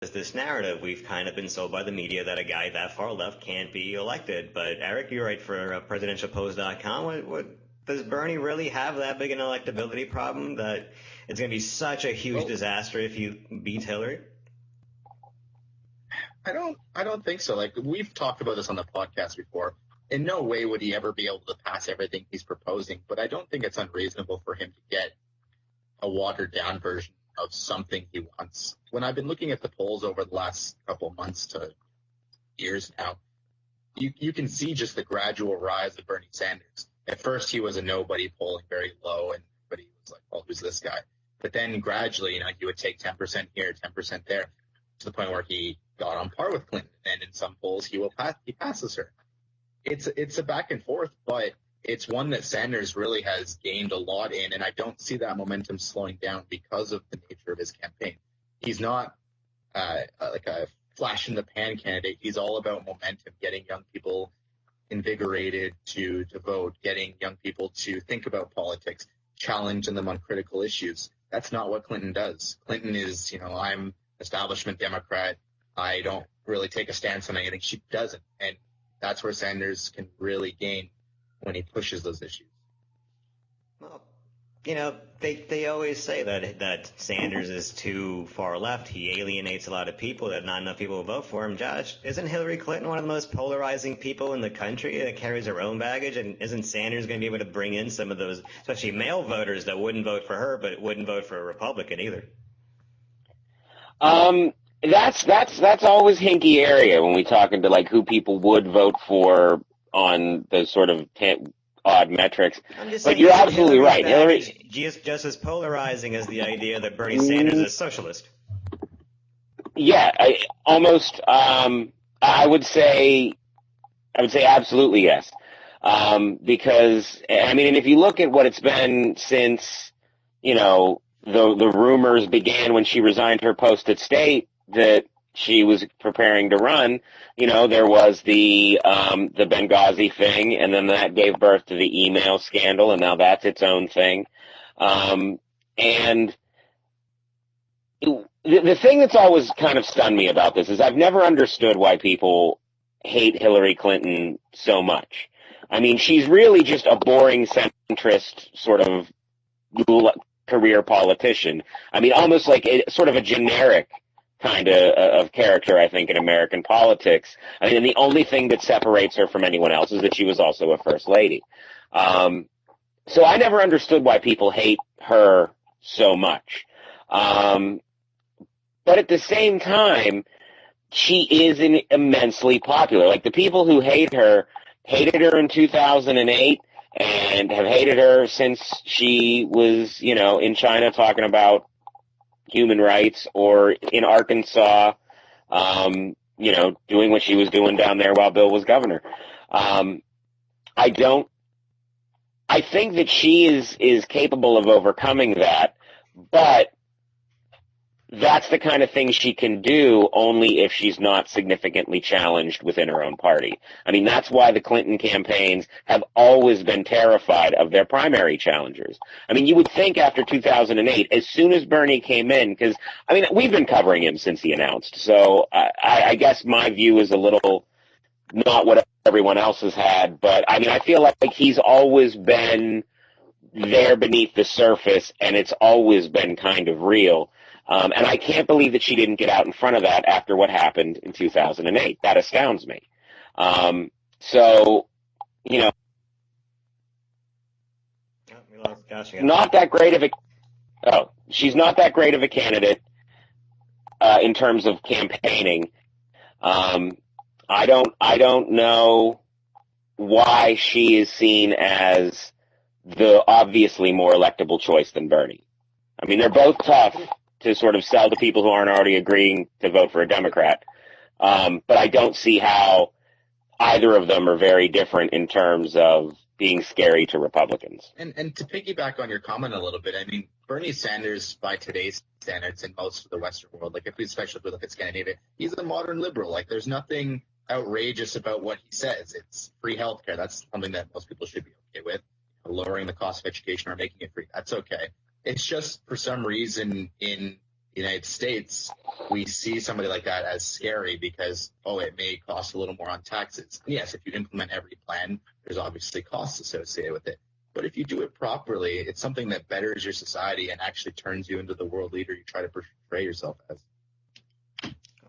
this narrative. We've kind of been sold by the media that a guy that far left can't be elected. But Eric, you write for presidentialpost.com. What does Bernie really have that big an electability problem that it's going to be such a huge disaster if you beat Hillary? I don't think so. Like, we've talked about this on the podcast before. In no way would he ever be able to pass everything he's proposing, but I don't think it's unreasonable for him to get a watered-down version of something he wants. When I've been looking at the polls over the last couple months to years now, you can see just the gradual rise of Bernie Sanders. At first, he was a nobody, polling very low, and everybody was like, well, who's this guy? But then gradually, he would take 10% here, 10% there, to the point where he got on par with Clinton. And in some polls, he passes her. It's a back and forth, but it's one that Sanders really has gained a lot in, and I don't see that momentum slowing down because of the nature of his campaign. He's not like a flash-in-the-pan candidate. He's all about momentum, getting young people invigorated to vote, getting young people to think about politics, challenging them on critical issues. That's not what Clinton does. Clinton is, I'm establishment Democrat. I don't really take a stance on anything. She doesn't, and that's where Sanders can really gain when he pushes those issues. Well, they always say that Sanders is too far left. He alienates a lot of people, that not enough people will vote for him. Josh, isn't Hillary Clinton one of the most polarizing people in the country that carries her own baggage? And isn't Sanders going to be able to bring in some of those, especially male voters that wouldn't vote for her but wouldn't vote for a Republican either? That's always hinky area when we talk into like who people would vote for on those sort of odd metrics. But you're absolutely right. Hillary just as polarizing as the idea that Bernie Sanders is a socialist. Yeah, I would say absolutely yes. Because and if you look at what it's been since, the rumors began when she resigned her post at State that she was preparing to run, there was the Benghazi thing, and then that gave birth to the email scandal, and now that's its own thing. And the thing that's always kind of stunned me about this is I've never understood why people hate Hillary Clinton so much. She's really just a boring centrist sort of career politician. Almost like sort of a generic kind of character, I think, in American politics. And the only thing that separates her from anyone else is that she was also a first lady. So I never understood why people hate her so much. But at the same time, she is immensely popular. Like, the people who hated her in 2008 and have hated her since she was, in China talking about human rights, or in Arkansas, doing what she was doing down there while Bill was governor. I think that she is capable of overcoming that, but that's the kind of thing she can do only if she's not significantly challenged within her own party. That's why the Clinton campaigns have always been terrified of their primary challengers. You would think after 2008, as soon as Bernie came in, because, we've been covering him since he announced, so I guess my view is a little not what everyone else has had, but, I feel like he's always been there beneath the surface, and it's always been kind of real. And I can't believe that she didn't get out in front of that after what happened in 2008. That astounds me. Not that great of a. She's not that great of a candidate in terms of campaigning. I don't know why she is seen as the obviously more electable choice than Bernie. They're both tough to sort of sell to people who aren't already agreeing to vote for a Democrat. But I don't see how either of them are very different in terms of being scary to Republicans. And to piggyback on your comment a little bit, Bernie Sanders, by today's standards in most of the Western world, especially if we look at Scandinavia, he's a modern liberal. There's nothing outrageous about what he says. It's free healthcare. That's something that most people should be okay with. Lowering the cost of education or making it free, that's okay. It's just, for some reason, in the United States, we see somebody like that as scary because, it may cost a little more on taxes. And yes, if you implement every plan, there's obviously costs associated with it. But if you do it properly, it's something that betters your society and actually turns you into the world leader you try to portray yourself as.